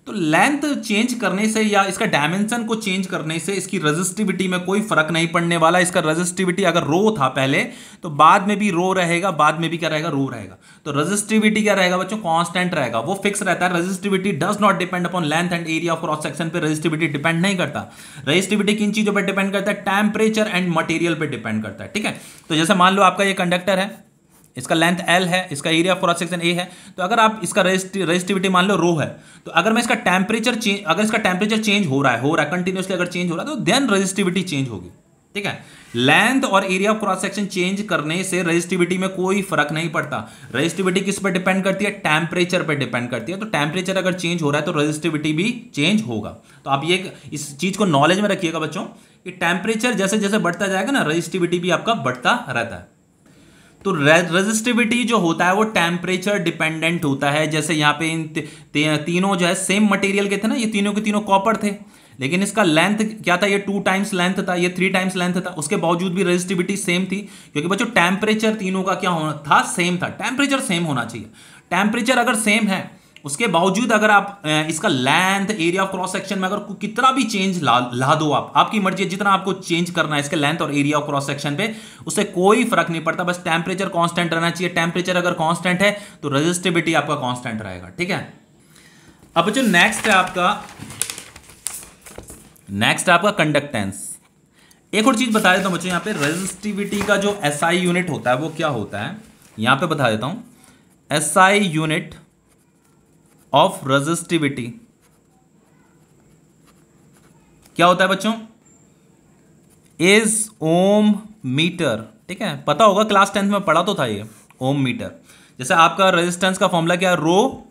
तो लेंथ चेंज करने से या इसका डायमेंशन को चेंज करने से इसकी रेजिस्टिविटी में कोई फर्क नहीं पड़ने वाला। इसका रेजिस्टिविटी अगर रो था पहले तो बाद में भी रो रहेगा, बाद में भी क्या रहेगा, रो रहेगा। तो रेजिस्टिविटी क्या रहेगा बच्चों, कांस्टेंट रहेगा, वो फिक्स रहता है। Resistivity does not depend upon length and area of cross section पे रेजिस्टिविटी डिपेंड नहीं करता। रेजिस्टिविटी किन चीजों पर डिपेंड करता है, टेम्परेचर एंड मटेरियल पर डिपेंड करता है, ठीक है। तो जैसे मान लो आपका ये कंडक्टर है, इसका लेंथ L है, इसका area of cross section A है। तो अगर आप इसका रेजिस्टिविटी मान लो रो है, तो अगर मैं इसका टेम्परेचर चेंज, अगर इसका टेम्परेचर चेंज हो रहा है कंटिन्यूसली अगर चेंज हो रहा है तो देन रेजिस्टिविटी चेंज होगी, ठीक है। लेंथ और area of cross section change करने से रेजिस्टिविटी में कोई फर्क नहीं पड़ता। रेजिस्टिविटी किस पर डिपेंड करती है, टेम्परेचर पर डिपेंड करती है। तो टेम्परेचर अगर चेंज हो रहा है तो रेजिस्टिविटी भी चेंज होगा। तो आप ये इस चीज को नॉलेज में रखिएगा बच्चों कि टेम्परेचर जैसे जैसे बढ़ता जाएगा ना, रेजिस्टिविटी भी आपका बढ़ता रहता है। तो रेजिस्टिविटी जो होता है वो टेम्परेचर डिपेंडेंट होता है। जैसे यहाँ पे इन तीनों जो है सेम मटेरियल के थे ना, ये तीनों के तीनों कॉपर थे, लेकिन इसका लेंथ क्या था, ये 2 टाइम्स लेंथ था, ये 3 टाइम्स लेंथ था। उसके बावजूद भी रेजिस्टिविटी सेम थी, क्योंकि बच्चों टेम्परेचर तीनों का क्या होना था, सेम था। टेम्परेचर सेम होना चाहिए। टेम्परेचर अगर सेम है उसके बावजूद अगर आप इसका length, area of cross section में अगर कितना भी चेंज ला दो, आपकी मर्जी है जितना आपको चेंज करना है इसके लेंथ और एरिया ऑफ क्रॉस सेक्शन पे, उससे कोई फर्क नहीं पड़ता, बस टेम्परेचर कांस्टेंट रहना चाहिए। टेम्परेचर अगर कांस्टेंट है तो रेजिस्टिविटी आपका कांस्टेंट रहेगा, ठीक है। अब बच्चों नेक्स्ट है आपका कंडक्टेंस। एक और चीज बता देता हूं बच्चों, यहां पे रेजिस्टिविटी का जो एसआई यूनिट होता है वो क्या होता है, यहां पे बता देता हूं। एसआई यूनिट ऑफ रेजिस्टिविटी क्या होता है बच्चों, इज ओम मीटर, ठीक है। पता होगा क्लास 10th में पढ़ा तो था ये ओम मीटर। जैसे आपका रेजिस्टेंस का फॉर्मूला क्या है, रो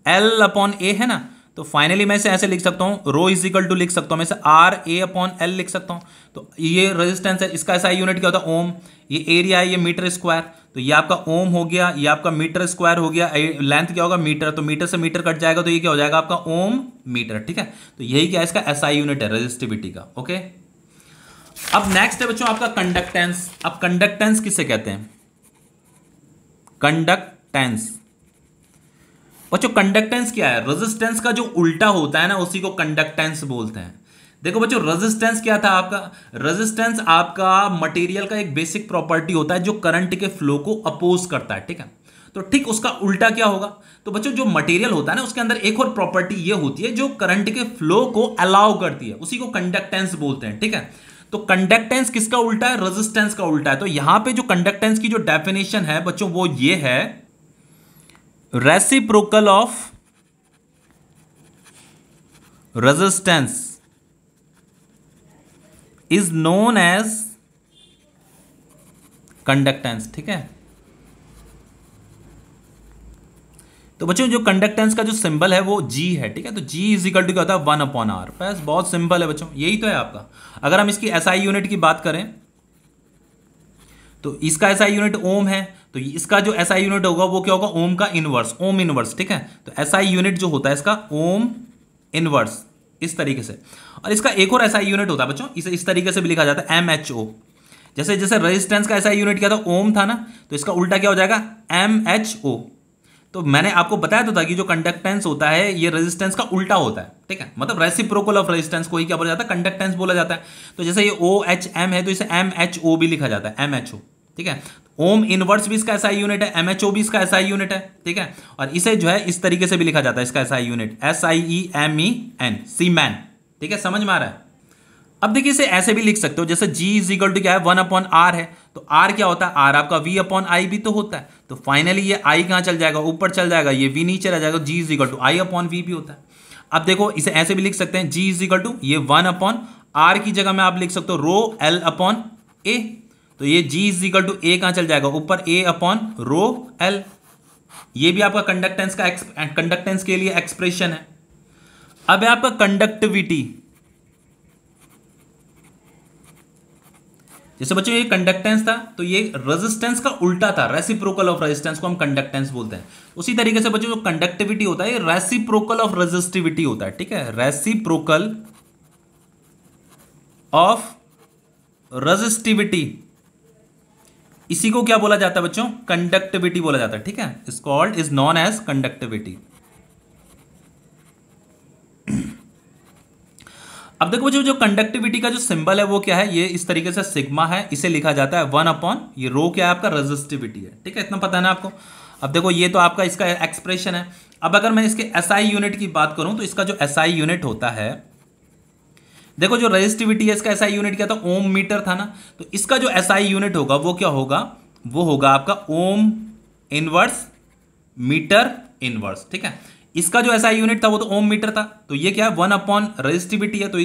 एल अपॉन ए है ना, तो फाइनली मैं इसे ऐसे लिख सकता हूं, रो इज इक्वल टू लिख सकता हूं मैं इसे आर ए अपॉन एल लिख सकता हूं। तो ये रेजिस्टेंस है, इसका एसआई यूनिट क्या होता है, ओम। ये एरिया है, ये मीटर स्क्वायर, तो ये आपका ओम हो गया, ये आपका मीटर स्क्वायर हो गया। लेंथ क्या होगा, मीटर, तो मीटर से मीटर कट जाएगा तो ये क्या हो जाएगा आपका ओम मीटर, ठीक है। तो यही क्या है इसका एसआई यूनिट है रेजिस्टिविटी का, ओके। अब नेक्स्ट है बच्चों आपका कंडक्टेंस। अब कंडक्टेंस किसे कहते हैं, कंडक्टेंस। बच्चों कंडक्टेंस क्या है, रेजिस्टेंस का जो उल्टा होता है ना उसी को कंडक्टेंस बोलते हैं। देखो बच्चों रेजिस्टेंस क्या था आपका, रेजिस्टेंस आपका मटेरियल का एक बेसिक प्रॉपर्टी होता है जो करंट के फ्लो को अपोज करता है, ठीक है। तो ठीक उसका उल्टा क्या होगा, तो बच्चों जो मटेरियल होता है ना उसके अंदर एक और प्रॉपर्टी ये होती है जो करंट के फ्लो को अलाउ करती है, उसी को कंडक्टेंस बोलते हैं, ठीक है। तो कंडक्टेंस किसका उल्टा है, रेजिस्टेंस का उल्टा है। तो यहां पे जो कंडक्टेंस की जो डेफिनेशन है बच्चों वो ये है, reciprocal of resistance is known as conductance, ठीक है। तो बच्चों जो कंडक्टेंस का जो सिंबल है वो G है, ठीक है। तो G इज इक्वल टू क्या होता है 1/R। बस बहुत सिंपल है बच्चों, यही तो है आपका। अगर हम इसकी SI यूनिट की बात करें तो इसका SI यूनिट ओम है, तो इसका जो SI यूनिट होगा वो क्या होगा, ओम का इनवर्स, ओम इनवर्स, ठीक है। तो SI यूनिट जो होता है इसका ओम इनवर्स, इस तरीके से। और इसका एक और SI यूनिट होता है बच्चों, इसे इस तरीके से भी लिखा जाता है MHO। जैसे जैसे रेजिस्टेंस का SI यूनिट क्या था, ओम था ना, तो इसका उल्टा क्या हो जाएगा, MHO। तो मैंने आपको बताया तो था कि जो कंडक्टेंस होता है ये रेजिस्टेंस का उल्टा होता है, ठीक है। मतलब रेसिप्रोकल ऑफ रेजिस्टेंस को ही क्या बोला जाता है, कंडक्टेंस बोला जाता है। तो जैसे ये OHM है तो इसे MHO भी लिखा जाता है, MHO, ठीक है। ओम इनवर्स भी इसका SI यूनिट है, MHO भी इसका SI यूनिट है, ठीक है। और इसे जो है इस तरीके से भी लिखा जाता है इसका SI यूनिट, SIEMEN, सीमैन, ठीक है। समझ में आ रहा है। अब देखिए इसे ऐसे भी लिख सकते हो, जैसे G इज इक्वल टू क्या है 1/R है, तो R क्या होता है, R आपका V/I भी तो होता है। तो फाइनली ये I कहां चल जाएगा, ऊपर चल जाएगा, ये V नीचे रह जाएगा, G is equal to I/V भी होता है। अब देखो इसे ऐसे भी लिख सकते हैं, G इज इक्वल टू ये 1/R की जगह में आप लिख सकते हो रो L/A। तो ये G is equal to A कहां चल जाएगा, ऊपर A/ρL। ये भी आपका कंडक्टेंस के लिए एक्सप्रेशन है। अब है आपका कंडक्टिविटी। जैसे बच्चों ये कंडक्टेंस था तो ये रेजिस्टेंस का उल्टा था, रेसिप्रोकल ऑफ रेजिस्टेंस को हम कंडक्टेंस बोलते हैं। उसी तरीके से बच्चों जो कंडक्टिविटी होता है ये रेसिप्रोकल ऑफ रेजिस्टिविटी होता है, ठीक है। रेसिप्रोकल ऑफ रेजिस्टिविटी, इसी को क्या बोला जाता है बच्चों, कंडक्टिविटी बोला जाता है, ठीक है। Is called, is known as conductivity. अब देखो जो कंडक्टिविटी का जो सिंबल है वो क्या है, ये इस तरीके से सिग्मा है, इसे लिखा जाता है 1/ ये रो क्या है आपका, रेजिस्टिविटी है, ठीक है। इतना पता है ना आपको। अब देखो ये तो आपका इसका एक्सप्रेशन है। अब अगर मैं इसके SI यूनिट की बात करूं तो इसका जो SI यूनिट होता है, देखो जो रेजिस्टिविटी है इसका SI यूनिट क्या था, ओम मीटर था ना, तो इसका जो SI यूनिट होगा वो क्या होगा, वो होगा आपका ओम इनवर्स मीटर इनवर्स, ठीक है। इसका जो SI यूनिट था वो तो ओम मीटर था, तो ये क्या है 1/ रेजिस्टिविटी है, तो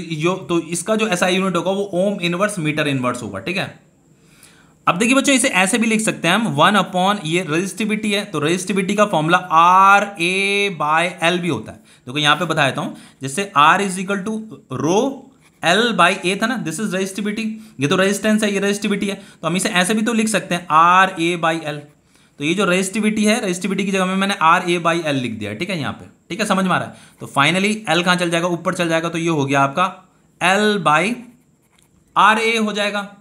इसका जो SI यूनिट होगा वो ओम इनवर्स मीटर इनवर्स होगा, ठीक है। अब देखिए बच्चों इसे ऐसे भी लिख सकते हैं हम 1/ ये रेजिस्टिविटी है, तो रेजिस्टिविटी का फॉर्मूला RA/L भी होता है। देखो यहां पे बता देता हूं, जैसे R is equal to rho L/A था ना, दिस इज रेजिस्टिविटी, ये तो रेजिस्टेंस है, ये रेजिस्टिविटी है, तो हम इसे ऐसे भी तो लिख सकते हैं RA/L। तो ये जो रेजिस्टिविटी है, रेजिस्टिविटी की जगह में मैंने RA/L लिख दिया, ठीक है यहाँ पे, ठीक है, समझ में आ रहा है। तो फाइनली L कहां चल जाएगा, ऊपर चल जाएगा, तो ये हो गया आपका L/RA हो जाएगा।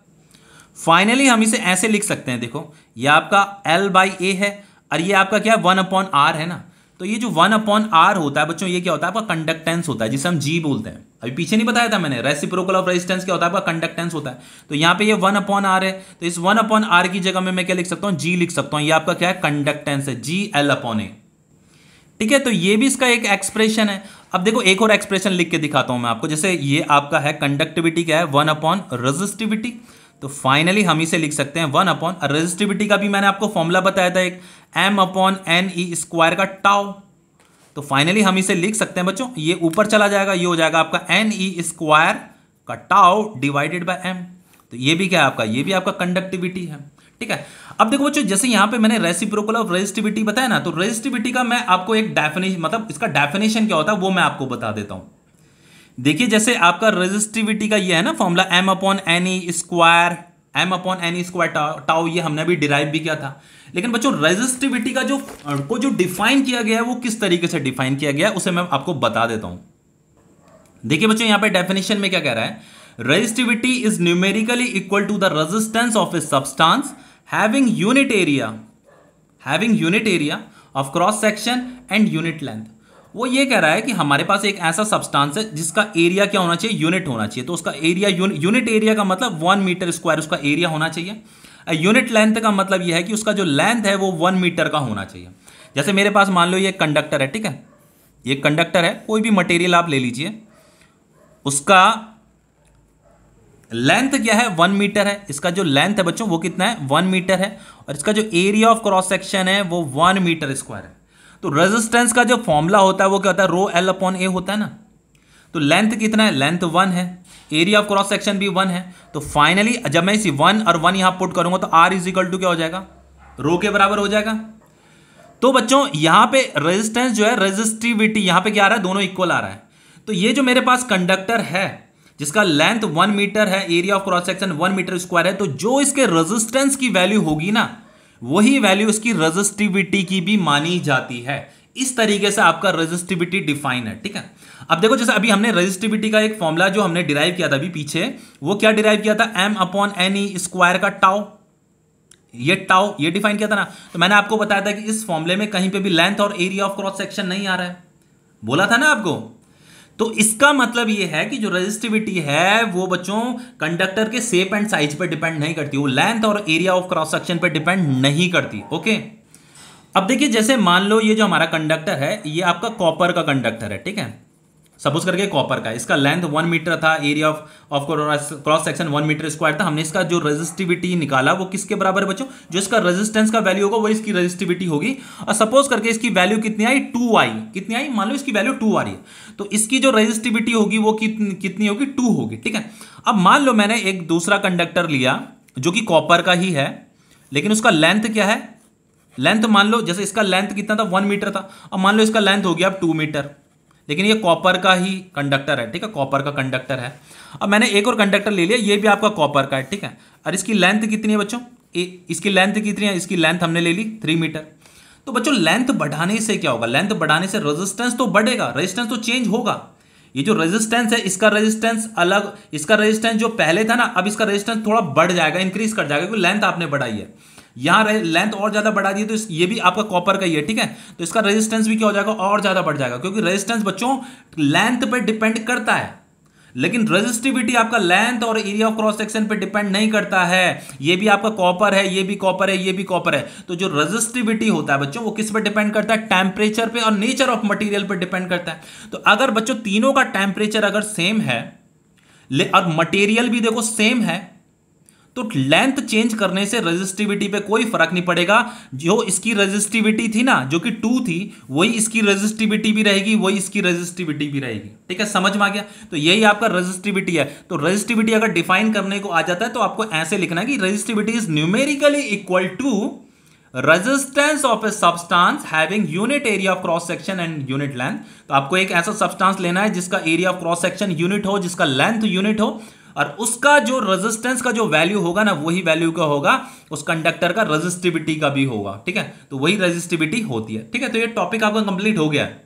फाइनली हम इसे ऐसे लिख सकते हैं, देखो ये आपका L/A है और ये आपका क्या 1/R है ना, तो ये जो 1/r होता है बच्चों, ये क्या होता है? आपका कंडक्टेंस होता है, जिसे हम G बोलते हैं। अभी पीछे नहीं बताया था मैंने, रेसिप्रोकल ऑफ रेजिस्टेंस क्या होता है? आपका कंडक्टेंस होता है। तो यहाँ पे ये 1/r है, तो इस 1/r की जगह में मैं क्या लिख सकता हूँ? G लिख सकता हूँ। ये आपका क्या है? कंडक्टेंस है, GL/A। ठीक है, तो ये भी इसका एक एक्सप्रेशन है। अब देखो एक और एक्सप्रेशन लिख के दिखाता हूं मैं आपको। जैसे ये आपका है कंडक्टिविटी, क्या है? 1/रेजिस्टिविटी। तो फाइनली हम इसे लिख सकते हैं 1/रेजिस्टिविटी का भी मैंने आपको फॉर्मूला बताया था, एक M/NE² का टाउ। तो फाइनली हम इसे लिख सकते हैं बच्चों, ये ऊपर चला जाएगा, ये हो जाएगा आपका NE² का टाउ डिवाइडेड बाय M। तो ये भी क्या है आपका? ये भी आपका कंडक्टिविटी है। ठीक है, अब देखो बच्चों, जैसे यहां पे मैंने रेसिप्रोकल ऑफ रेजिस्टिविटी बताया ना, तो रेजिस्टिविटी का मैं आपको एक डेफिनेशन, मतलब इसका डेफिनेशन क्या होता है वो मैं आपको बता देता हूं। देखिए जैसे आपका रेजिस्टिविटी का ये है ना फॉर्मूला, M/NE² टाउ, ये हमने भी डिराइव भी किया था। लेकिन बच्चों रेजिस्टिविटी का जो डिफाइन किया गया है वो किस तरीके से डिफाइन किया गया है उसे मैं आपको बता देता हूं। देखिए बच्चों यहां पे डेफिनेशन में क्या कह रहा है? Resistivity is numerically equal to the resistance of a substance having unit area of cross section and unit length। वो ये कह रहा है कि हमारे पास एक ऐसा सब्सटेंस है जिसका एरिया क्या होना चाहिए? यूनिट होना चाहिए। तो उसका एरिया, यूनिट एरिया का मतलब 1 मीटर स्क्वायर उसका एरिया होना चाहिए। यूनिट लेंथ का मतलब यह है कि उसका जो लेंथ है वो 1 मीटर का होना चाहिए। जैसे मेरे पास मान लो ये कंडक्टर है, ठीक है, ये कंडक्टर है, कोई भी मटेरियल आप ले लीजिए, उसका लेंथ क्या है? 1 मीटर है। इसका जो लेंथ है बच्चों वो कितना है? 1 मीटर है। और इसका जो एरिया ऑफ क्रॉस सेक्शन है वो 1 मीटर स्क्वायर है। तो रेजिस्टेंस का जो फॉर्मूला होता है वो क्या होता है? ρL/A होता है ना। तो लेंथ कितना है? लेंथ 1 है, एरिया ऑफ क्रॉस सेक्शन भी 1 है। तो फाइनली जब मैं इसी 1 और 1 यहां पुट करूंगा तो R इज इक्वल टू क्या हो जाएगा? रो के बराबर हो जाएगा। तो बच्चों यहां पे रेजिस्टेंस जो है, रेजिस्टिविटी यहां पे क्या आ रहा है? दोनों इक्वल आ रहा है। तो ये जो मेरे पास कंडक्टर है जिसका लेंथ 1 मीटर है, area of cross section 1 metre square है, तो जो इसके रेजिस्टेंस की वैल्यू होगी ना, वही वैल्यू इसकी रेजिस्टिविटी की भी मानी जाती है। इस तरीके से आपका रेजिस्टिविटी डिफाइन है। ठीक है, अब देखो जैसे अभी हमने रेजिस्टिविटी का एक फॉर्मूला जो हमने डिराइव किया था अभी पीछे, वो क्या डिराइव किया था? M/NE² का टाउ, ये डिफाइन किया था ना। तो मैंने आपको बताया था कि इस फॉर्मूले में कहीं पे भी लेंथ और एरिया ऑफ क्रॉस सेक्शन नहीं आ रहा है, बोला था ना आपको। तो इसका मतलब ये है कि जो रेजिस्टिविटी है वो बच्चों कंडक्टर के शेप एंड साइज पर डिपेंड नहीं करती, वो लेंथ और एरिया ऑफ क्रॉस सेक्शन पर डिपेंड नहीं करती। ओके, अब देखिए जैसे मान लो ये जो हमारा कंडक्टर है ये आपका कॉपर का कंडक्टर है, ठीक है, सपोज करके कॉपर का, इसका लेंथ 1 मीटर था, area of cross section 1 metre square था। हमने इसका जो रेजिस्टिविटी निकाला वो किसके बराबर है बच्चों? जो इसका रेजिस्टेंस का वैल्यू होगा वो इसकी रेजिस्टिविटी होगी। और सपोज करके इसकी वैल्यू कितनी आई? 2 आई। कितनी आई? मान लो इसकी वैल्यू 2 आ रही है, तो इसकी जो रेजिस्टिविटी होगी वो कितनी होगी? 2 होगी। ठीक है, अब मान लो मैंने एक दूसरा कंडक्टर लिया जो कि कॉपर का ही है, लेकिन उसका लेंथ क्या है? लेंथ मान लो जैसे इसका लेंथ कितना था? 1 मीटर था। अब मान लो इसका लेंथ हो गया अब 2 मीटर, लेकिन ये कॉपर का ही कंडक्टर है, ठीक है, कॉपर का कंडक्टर है। अब मैंने एक और कंडक्टर ले लिया, ये भी आपका कॉपर का है, ठीक है, और इसकी लेंथ कितनी है बच्चों? इसकी लेंथ कितनी है? इसकी लेंथ हमने ले ली 3 मीटर। तो बच्चों लेंथ बढ़ाने से क्या होगा? लेंथ बढ़ाने से रेजिस्टेंस तो बढ़ेगा, रेजिस्टेंस तो चेंज होगा। ये जो रेजिस्टेंस है इसका रेजिस्टेंस अलग, इसका रेजिस्टेंस जो पहले था ना, अब इसका रेजिस्टेंस थोड़ा बढ़ जाएगा, इंक्रीज कर जाएगा, क्योंकि लेंथ आपने बढ़ाई है। यहां लेंथ और ज्यादा बढ़ा दी, तो ये भी आपका कॉपर का ही है, ठीक है, तो इसका रेजिस्टेंस भी क्या हो जाएगा? और ज्यादा बढ़ जाएगा, क्योंकि रेजिस्टेंस बच्चों लेंथ पे डिपेंड करता है, लेकिन रेजिस्टिविटी आपका लेंथ और एरिया ऑफ क्रॉस सेक्शन पे डिपेंड नहीं करता है। ये भी आपका कॉपर है, ये भी कॉपर है, ये भी कॉपर है। तो जो रेजिस्टिविटी होता है बच्चों वो किस पे डिपेंड करता है? टेम्परेचर पे और नेचर ऑफ मटेरियल पे डिपेंड करता है। तो अगर बच्चों तीनों का टेम्परेचर अगर सेम है और मटेरियल भी देखो सेम है, तो लेंथ चेंज करने से रेजिस्टिविटी पे कोई फर्क नहीं पड़ेगा। जो इसकी रेजिस्टिविटी थी ना, जो कि 2 थी, वही इसकी रेजिस्टिविटी भी रहेगी, वही इसकी रेजिस्टिविटी भी रहेगी। ठीक है, समझ में आ गया? तो यही आपका रेजिस्टिविटी है। तो रेजिस्टिविटी अगर डिफाइन करने को आ जाता है तो आपको ऐसे लिखना है कि resistivity is numerically equal to resistance of a substance having unit area of cross section and unit length. तो आपको एक ऐसा सब्सटेंस लेना है जिसका area of cross section unit हो, जिसका लेंथ यूनिट हो, और उसका जो रेजिस्टेंस का जो वैल्यू होगा ना, वही वैल्यू का होगा उस कंडक्टर का रेजिस्टिविटी का भी होगा। ठीक है, तो वही रेजिस्टिविटी होती है। ठीक है, तो ये टॉपिक आपका कंप्लीट हो गया है।